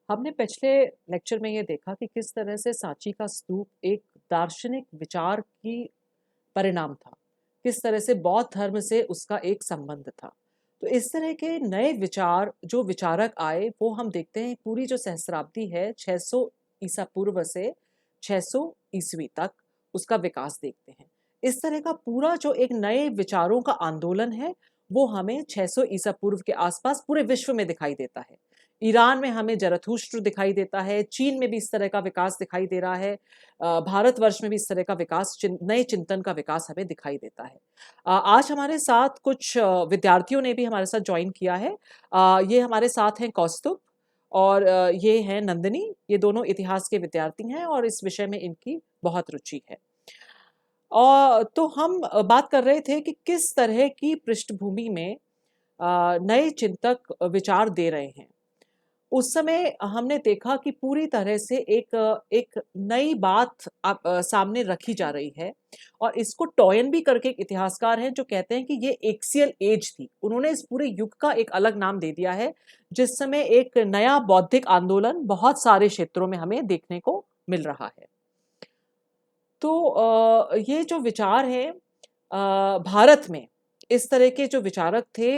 हमने पिछले लेक्चर में ये देखा कि किस तरह से सांची का स्तूप एक दार्शनिक विचार की परिणाम था, किस तरह से बौद्ध धर्म से उसका एक संबंध था। तो इस तरह के नए विचार जो विचारक आए वो हम देखते हैं पूरी जो सहस्राब्दी है 600 ईसा पूर्व से 600 ईस्वी तक उसका विकास देखते हैं। इस तरह का पूरा जो एक नए विचारों का आंदोलन है वो हमें 600 ईसा पूर्व के आसपास पूरे विश्व में दिखाई देता है। ईरान में हमें जरथुष्ट्र दिखाई देता है, चीन में भी इस तरह का विकास दिखाई दे रहा है, भारतवर्ष में भी इस तरह का विकास नए चिंतन का विकास हमें दिखाई देता है। आज हमारे साथ कुछ विद्यार्थियों ने भी हमारे साथ ज्वाइन किया है। ये हमारे साथ हैं कौस्तुभ और ये हैं नंदिनी। ये दोनों इतिहास के विद्यार्थी हैं और इस विषय में इनकी बहुत रुचि है। और तो हम बात कर रहे थे कि किस तरह की पृष्ठभूमि में नए चिंतक विचार दे रहे हैं। उस समय हमने देखा कि पूरी तरह से एक नई बात सामने रखी जा रही है और इसको टॉयन भी करके एक इतिहासकार हैं जो कहते हैं कि ये एक्सियल एज थी। उन्होंने इस पूरे युग का एक अलग नाम दे दिया है जिस समय एक नया बौद्धिक आंदोलन बहुत सारे क्षेत्रों में हमें देखने को मिल रहा है। तो ये जो विचार है भारत में इस तरह के जो विचारक थे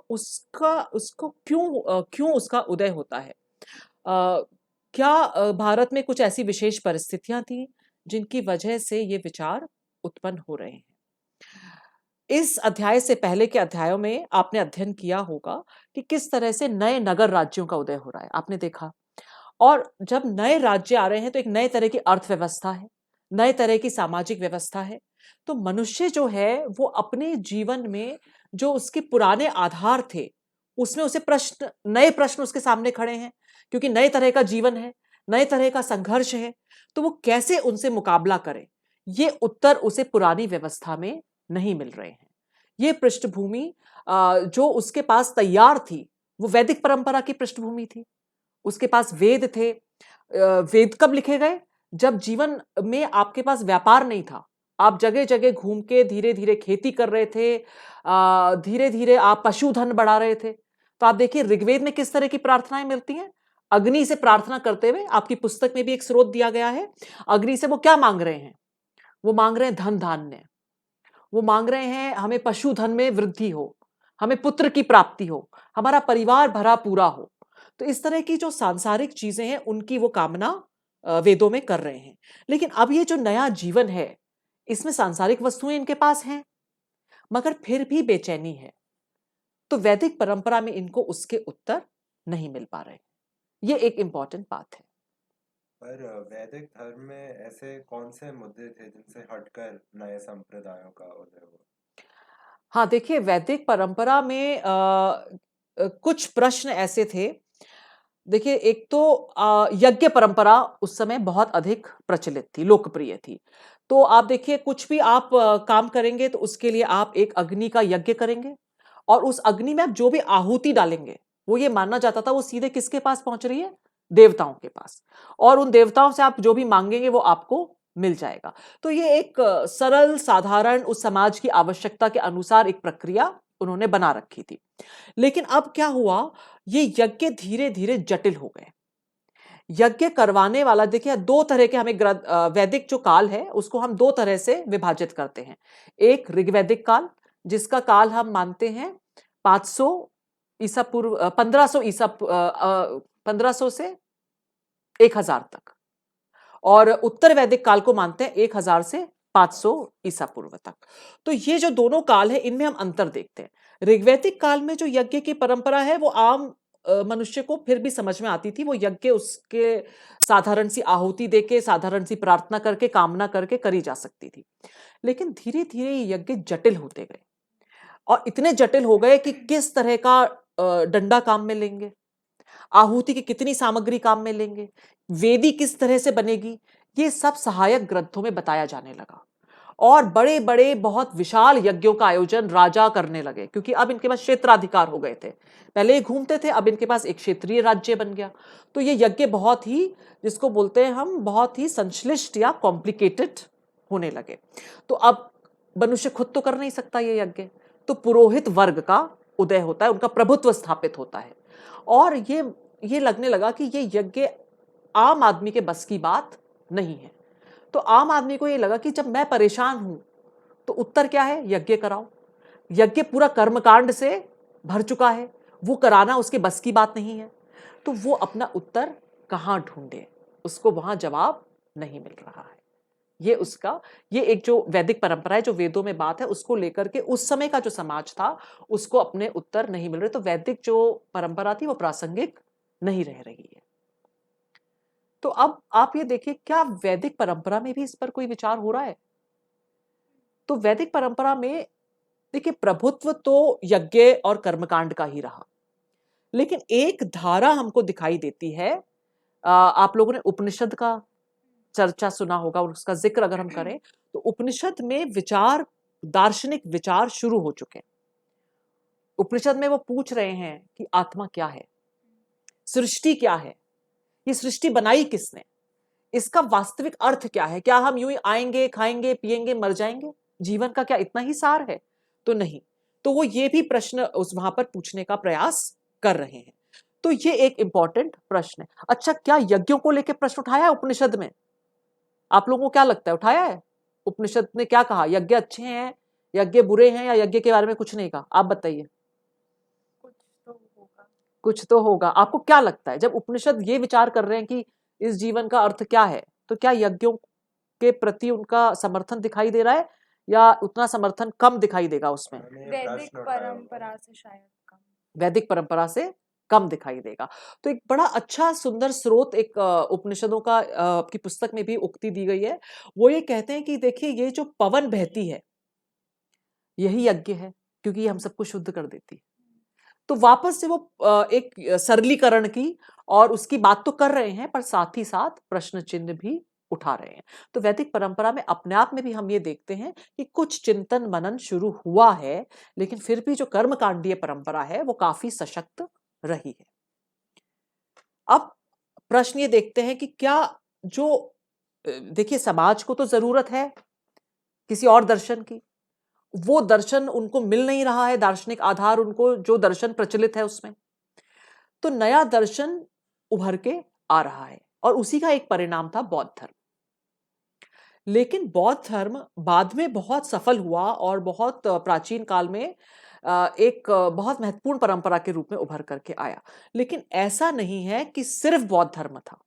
उसका उसको क्यों उसका उदय होता है। क्या भारत में कुछ ऐसी विशेष परिस्थितियां थी जिनकी वजह से ये विचार उत्पन्न हो रहे हैं। इस अध्याय से पहले के अध्यायों में आपने अध्ययन किया होगा कि किस तरह से नए नगर राज्यों का उदय हो रहा है, आपने देखा। और जब नए राज्य आ रहे हैं तो एक नए तरह की अर्थव्यवस्था है, नए तरह की सामाजिक व्यवस्था है। तो मनुष्य जो है वो अपने जीवन में जो उसके पुराने आधार थे उसमें उसे नए प्रश्न उसके सामने खड़े हैं, क्योंकि नए तरह का जीवन है, नए तरह का संघर्ष है। तो वो कैसे उनसे मुकाबला करे, ये उत्तर उसे पुरानी व्यवस्था में नहीं मिल रहे हैं। ये पृष्ठभूमि जो उसके पास तैयार थी वो वैदिक परंपरा की पृष्ठभूमि थी। उसके पास वेद थे। वेद कब लिखे गए? जब जीवन में आपके पास व्यापार नहीं था, आप जगह जगह घूम के धीरे धीरे खेती कर रहे थे, धीरे धीरे आप पशुधन बढ़ा रहे थे। तो आप देखिए ऋग्वेद में किस तरह की प्रार्थनाएं मिलती हैं। अग्नि से प्रार्थना करते हुए आपकी पुस्तक में भी एक स्रोत दिया गया है। अग्नि से वो क्या मांग रहे हैं? वो मांग रहे हैं धन धान्य, वो मांग रहे हैं हमें पशुधन में वृद्धि हो, हमें पुत्र की प्राप्ति हो, हमारा परिवार भरा पूरा हो। तो इस तरह की जो सांसारिक चीजें हैं उनकी वो कामना वेदों में कर रहे हैं। लेकिन अब ये जो नया जीवन है इसमें सांसारिक वस्तुएं इनके पास हैं मगर फिर भी बेचैनी है। तो वैदिक परंपरा में इनको उसके उत्तर नहीं मिल पा रहे। ये एक इंपॉर्टेंट बात है। पर वैदिक धर्म में ऐसे कौन से मुद्दे थे जिनसे हटकर नए संप्रदायों का उदय हुआ? हाँ, देखिए वैदिक परंपरा में कुछ प्रश्न ऐसे थे। देखिए एक तो यज्ञ परंपरा उस समय बहुत अधिक प्रचलित थी, लोकप्रिय थी। तो आप देखिए कुछ भी आप काम करेंगे तो उसके लिए आप एक अग्नि का यज्ञ करेंगे और उस अग्नि में आप जो भी आहुति डालेंगे वो ये मानना जाता था वो सीधे किसके पास पहुंच रही है? देवताओं के पास। और उन देवताओं से आप जो भी मांगेंगे वो आपको मिल जाएगा। तो ये एक सरल साधारण उस समाज की आवश्यकता के अनुसार एक प्रक्रिया उन्होंने बना रखी थी। लेकिन अब क्या हुआ, ये यज्ञ धीरे धीरे जटिल हो गए। यज्ञ करवाने वाला देखिए दो तरह के हमें वैदिक जो काल है उसको हम दो तरह से विभाजित करते हैं। एक ऋग्वैदिक काल जिसका काल हम मानते हैं 500 ईसा पूर्व, 1500 ईसा, 1500 से 1000 तक। और उत्तर वैदिक काल को मानते हैं 1000 से 500 ईसा पूर्व तक। तो ये जो दोनों काल है इनमें हम अंतर देखते हैं। ऋग्वैदिक काल में जो यज्ञ की परंपरा है वो आम मनुष्य को फिर भी समझ में आती थी। वो यज्ञ उसके साधारण सी आहुति देके साधारण सी प्रार्थना करके कामना करके करी जा सकती थी। लेकिन धीरे धीरे ये यज्ञ जटिल होते गए और इतने जटिल हो गए कि किस तरह का डंडा काम में लेंगे, आहुति की कितनी सामग्री काम में लेंगे, वेदी किस तरह से बनेगी, ये सब सहायक ग्रंथों में बताया जाने लगा। और बड़े बड़े बहुत विशाल यज्ञों का आयोजन राजा करने लगे क्योंकि अब इनके पास क्षेत्राधिकार हो गए थे। पहले ये घूमते थे, अब इनके पास एक क्षेत्रीय राज्य बन गया। तो ये यज्ञ बहुत ही, जिसको बोलते हैं हम, बहुत ही संश्लिष्ट या कॉम्प्लिकेटेड होने लगे। तो अब मनुष्य खुद तो कर नहीं सकता ये यज्ञ, तो पुरोहित वर्ग का उदय होता है, उनका प्रभुत्व स्थापित होता है। और ये ये लगने लगा कि ये यज्ञ आम आदमी के बस की बात नहीं है। तो आम आदमी को ये लगा कि जब मैं परेशान हूं तो उत्तर क्या है, यज्ञ कराओ। यज्ञ पूरा कर्मकांड से भर चुका है, वो कराना उसके बस की बात नहीं है। तो वो अपना उत्तर कहां ढूंढे, उसको वहां जवाब नहीं मिल रहा है। ये एक जो वैदिक परंपरा है, जो वेदों में बात है, उसको लेकर के उस समय का जो समाज था उसको अपने उत्तर नहीं मिल रहे। तो वैदिक जो परंपरा थी वो प्रासंगिक नहीं रह रही है। तो अब आप ये देखिए, क्या वैदिक परंपरा में भी इस पर कोई विचार हो रहा है? तो वैदिक परंपरा में देखिए, प्रभुत्व तो यज्ञ और कर्मकांड का ही रहा, लेकिन एक धारा हमको दिखाई देती है। आप लोगों ने उपनिषद का चर्चा सुना होगा, और उसका जिक्र अगर हम करें तो उपनिषद में विचार, दार्शनिक विचार शुरू हो चुके हैं। उपनिषद में वो पूछ रहे हैं कि आत्मा क्या है, सृष्टि क्या है, ये सृष्टि बनाई किसने, इसका वास्तविक अर्थ क्या है, क्या हम यूं ही आएंगे, खाएंगे, पिएंगे, मर जाएंगे, जीवन का क्या इतना ही सार है? तो नहीं। तो वो ये भी प्रश्न उस वहां पर पूछने का प्रयास कर रहे हैं। तो ये एक इंपॉर्टेंट प्रश्न है। अच्छा, क्या यज्ञों को लेकर प्रश्न उठाया है उपनिषद में? आप लोगों को क्या लगता है, उठाया है? उपनिषद ने क्या कहा, यज्ञ अच्छे हैं, यज्ञ बुरे हैं, या यज्ञ के बारे में कुछ नहीं कहा? आप बताइए। कुछ तो होगा। आपको क्या लगता है, जब उपनिषद ये विचार कर रहे हैं कि इस जीवन का अर्थ क्या है, तो क्या यज्ञों के प्रति उनका समर्थन दिखाई दे रहा है, या उतना समर्थन कम दिखाई देगा उसमें? वैदिक परंपरा से शायद कम। वैदिक परंपरा से कम दिखाई देगा। तो एक बड़ा अच्छा सुंदर स्रोत एक उपनिषदों का की पुस्तक में भी उक्ति दी गई है। वो ये कहते हैं कि देखिए, ये जो पवन बहती है यही यज्ञ है, क्योंकि ये हम सबको शुद्ध कर देती है। तो वापस से वो एक सरलीकरण की और उसकी बात तो कर रहे हैं, पर साथ ही साथ प्रश्न चिन्ह भी उठा रहे हैं। तो वैदिक परंपरा में अपने आप में भी हम ये देखते हैं कि कुछ चिंतन मनन शुरू हुआ है, लेकिन फिर भी जो कर्मकांडीय परंपरा है वो काफी सशक्त रही है। अब प्रश्न ये देखते हैं कि क्या जो देखिए, समाज को तो जरूरत है किसी और दर्शन की, वो दर्शन उनको मिल नहीं रहा है, दार्शनिक आधार उनको, जो दर्शन प्रचलित है उसमें। तो नया दर्शन उभर के आ रहा है, और उसी का एक परिणाम था बौद्ध धर्म। लेकिन बौद्ध धर्म बाद में बहुत सफल हुआ और बहुत प्राचीन काल में एक बहुत महत्वपूर्ण परंपरा के रूप में उभर करके आया। लेकिन ऐसा नहीं है कि सिर्फ बौद्ध धर्म था,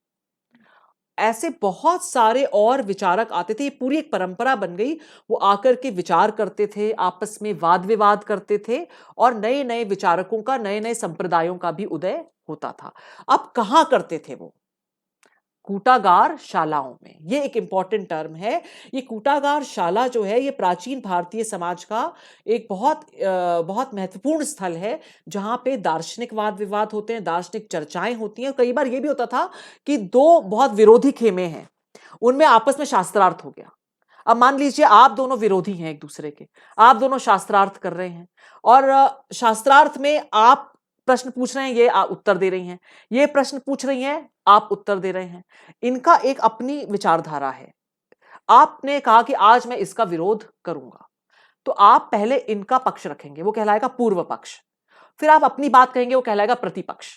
ऐसे बहुत सारे और विचारक आते थे, ये पूरी एक परंपरा बन गई। वो आकर के विचार करते थे, आपस में वाद विवाद करते थे, और नए नए विचारकों का, नए नए संप्रदायों का भी उदय होता था। अब कहाँ करते थे वो? कूटागार शालाओं में। ये एक इंपॉर्टेंट टर्म है। ये कूटागार शाला जो है, ये प्राचीन भारतीय समाज का एक बहुत महत्वपूर्ण स्थल है, जहां पे दार्शनिक वाद विवाद होते हैं, दार्शनिक चर्चाएं होती हैं। कई बार ये भी होता था कि दो बहुत विरोधी खेमे हैं, उनमें आपस में शास्त्रार्थ हो गया। अब मान लीजिए आप दोनों विरोधी हैं एक दूसरे के, आप दोनों शास्त्रार्थ कर रहे हैं, और शास्त्रार्थ में आप प्रश्न पूछ रहे हैं, ये उत्तर दे रही हैं, ये प्रश्न पूछ रही हैं, आप उत्तर दे रहे हैं। इनका एक अपनी विचारधारा है। आपने कहा कि आज मैं इसका विरोध करूंगा, तो आप पहले इनका पक्ष रखेंगे, वो कहलाएगा पूर्व पक्ष। फिर आप अपनी बात कहेंगे, वो कहलाएगा प्रतिपक्ष।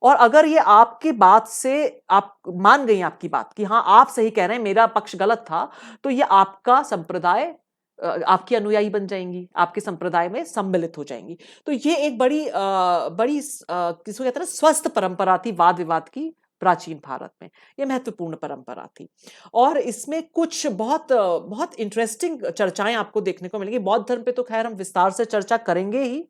और अगर ये आपकी बात से आप मान गई, आपकी बात कि हाँ आप सही कह रहे हैं, मेरा पक्ष गलत था, तो ये आपका संप्रदाय, आपकी अनुयायी बन जाएंगी, आपके संप्रदाय में सम्मिलित हो जाएंगी। तो ये एक बड़ी किसको कहते हैं ना, स्वस्थ परंपरा थी वाद विवाद की प्राचीन भारत में। ये महत्वपूर्ण परंपरा थी, और इसमें कुछ बहुत बहुत इंटरेस्टिंग चर्चाएं आपको देखने को मिलेंगी। बौद्ध धर्म पे तो खैर हम विस्तार से चर्चा करेंगे ही,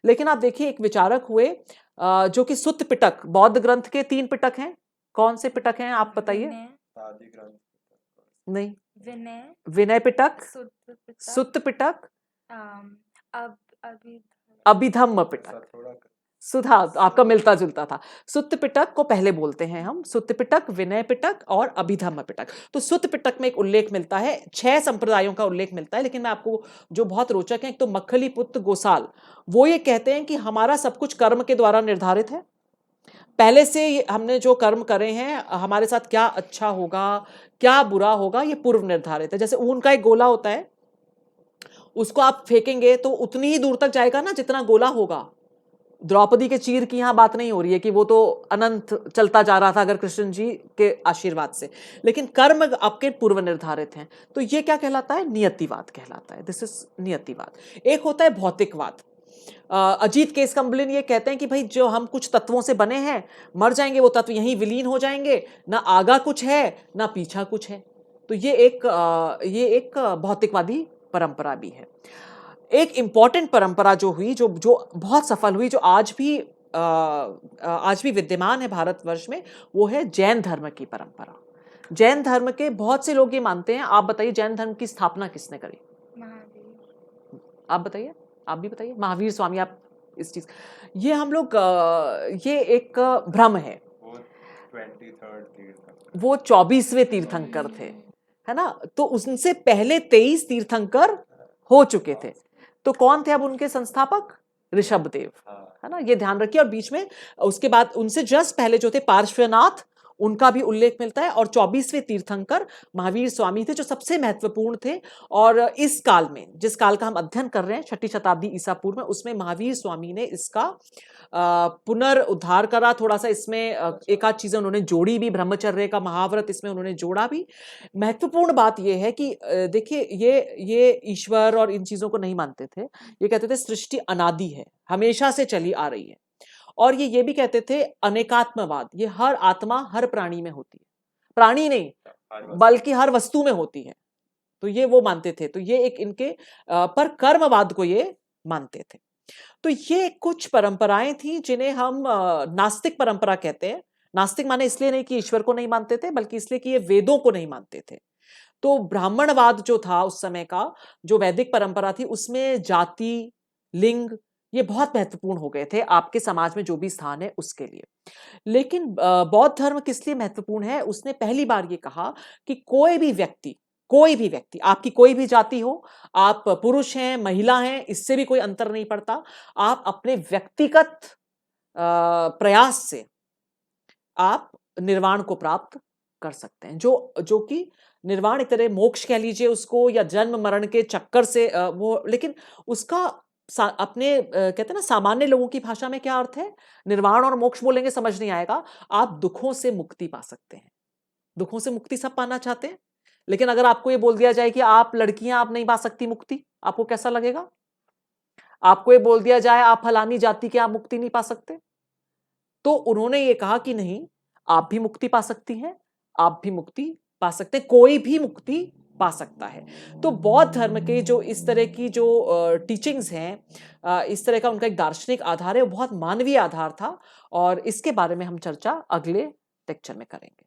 लेकिन आप देखिए, एक विचारक हुए जो कि सुत्त पिटक, बौद्ध ग्रंथ के 3 पिटक हैं। कौन से पिटक हैं आप बताइए? आदि ग्रंथ नहीं, विनय, विनय पिटक, सुत्त पिटक, अभिधम्म पिटक। सुधा आपका मिलता जुलता था। सुत्त पिटक को पहले बोलते हैं हम, सुत्त पिटक, विनय पिटक और अभिधम्म पिटक। तो सुत्त पिटक में एक उल्लेख मिलता है, 6 संप्रदायों का उल्लेख मिलता है, लेकिन मैं आपको जो बहुत रोचक है, एक तो मक्खली पुत्र गोसाल, वो ये कहते हैं कि हमारा सब कुछ कर्म के द्वारा निर्धारित है। पहले से हमने जो कर्म करे हैं, हमारे साथ क्या अच्छा होगा, क्या बुरा होगा, ये पूर्व निर्धारित है। जैसे ऊन का एक गोला होता है, उसको आप फेंकेंगे तो उतनी ही दूर तक जाएगा ना जितना गोला होगा, द्रौपदी के चीर की यहाँ बात नहीं हो रही है कि वो तो अनंत चलता जा रहा था अगर कृष्ण जी के आशीर्वाद से, लेकिन कर्म आपके पूर्व निर्धारित हैं। तो ये क्या कहलाता है? नियतिवाद कहलाता है। दिस इज नियतिवाद। एक होता है भौतिकवाद। अजीत केसकम्बलिन ये कहते हैं कि भाई जो हम कुछ तत्वों से बने हैं, मर जाएंगे वो तत्व यहीं विलीन हो जाएंगे, ना आगा कुछ है ना पीछा कुछ है। तो ये एक भौतिकवादी परंपरा भी है। एक इंपॉर्टेंट परंपरा जो हुई, जो जो बहुत सफल हुई, जो आज भी विद्यमान है भारतवर्ष में, वो है जैन धर्म की परंपरा। जैन धर्म के बहुत से लोग ये मानते हैं। आप बताइए जैन धर्म की स्थापना किसने करी? महावीर। आप बताइए, आप भी बताइए। महावीर स्वामी। आप इस चीज, ये हम लोग ये एक भ्रम है। वो 23rd तीर्थंकर, वो 24वें तीर्थंकर थे, है ना? तो उनसे पहले 23 तीर्थंकर हो चुके थे। तो कौन थे अब उनके संस्थापक? ऋषभदेव, है ना? ये ध्यान रखिए। और बीच में उसके बाद उनसे जस्ट पहले जो थे पार्श्वनाथ, उनका भी उल्लेख मिलता है। और 24वें तीर्थंकर महावीर स्वामी थे, जो सबसे महत्वपूर्ण थे। और इस काल में, जिस काल का हम अध्ययन कर रहे हैं, 6ठी शताब्दी ईसा पूर्व में, उसमें महावीर स्वामी ने इसका पुनर्उद्धार करा। थोड़ा सा इसमें एक आध चीजें उन्होंने जोड़ी भी, ब्रह्मचर्य का महाव्रत इसमें उन्होंने जोड़ा भी। महत्वपूर्ण बात यह है कि देखिए ये ईश्वर और इन चीजों को नहीं मानते थे। ये कहते थे सृष्टि अनादि है, हमेशा से चली आ रही है। और ये भी कहते थे अनेकात्मवाद, ये हर आत्मा हर प्राणी में होती है, प्राणी नहीं बल्कि हर वस्तु में होती है। तो ये वो मानते थे। तो ये एक इनके पर कर्मवाद को ये मानते थे। तो ये कुछ परंपराएं थी जिन्हें हम नास्तिक परंपरा कहते हैं। नास्तिक माने इसलिए नहीं कि ईश्वर को नहीं मानते थे, बल्कि इसलिए कि ये वेदों को नहीं मानते थे। तो ब्राह्मणवाद जो था उस समय का, जो वैदिक परंपरा थी, उसमें जाति, लिंग, ये बहुत महत्वपूर्ण हो गए थे आपके समाज में जो भी स्थान है उसके लिए। लेकिन बौद्ध धर्म किस लिए महत्वपूर्ण है? उसने पहली बार ये कहा कि कोई भी व्यक्ति, आपकी कोई भी जाति हो, आप पुरुष हैं महिला हैं, इससे भी कोई अंतर नहीं पड़ता। आप अपने व्यक्तिगत प्रयास से आप निर्वाण को प्राप्त कर सकते हैं। जो कि निर्वाण एक तरह मोक्ष कह लीजिए उसको, या जन्म मरण के चक्कर से वो, लेकिन उसका अपने कहते हैं ना सामान्य लोगों की भाषा में क्या अर्थ है? निर्वाण और मोक्ष बोलेंगे समझ नहीं आएगा। आप दुखों से मुक्ति पा सकते हैं। दुखों से मुक्ति सब पाना चाहते हैं, लेकिन अगर आपको ये बोल दिया जाए कि आप लड़कियां, आप नहीं पा सकती मुक्ति, आपको कैसा लगेगा? आपको ये बोल दिया जाए आप फलानी जाति के, आप मुक्ति नहीं पा सकते। तो उन्होंने ये कहा कि नहीं, आप भी मुक्ति पा सकती हैं, आप भी मुक्ति पा सकते हैं, कोई भी मुक्ति पा सकता है। तो बौद्ध धर्म के जो इस तरह की जो टीचिंग्स हैं, इस तरह का उनका एक दार्शनिक आधार है, वो बहुत मानवीय आधार था। और इसके बारे में हम चर्चा अगले लेक्चर में करेंगे।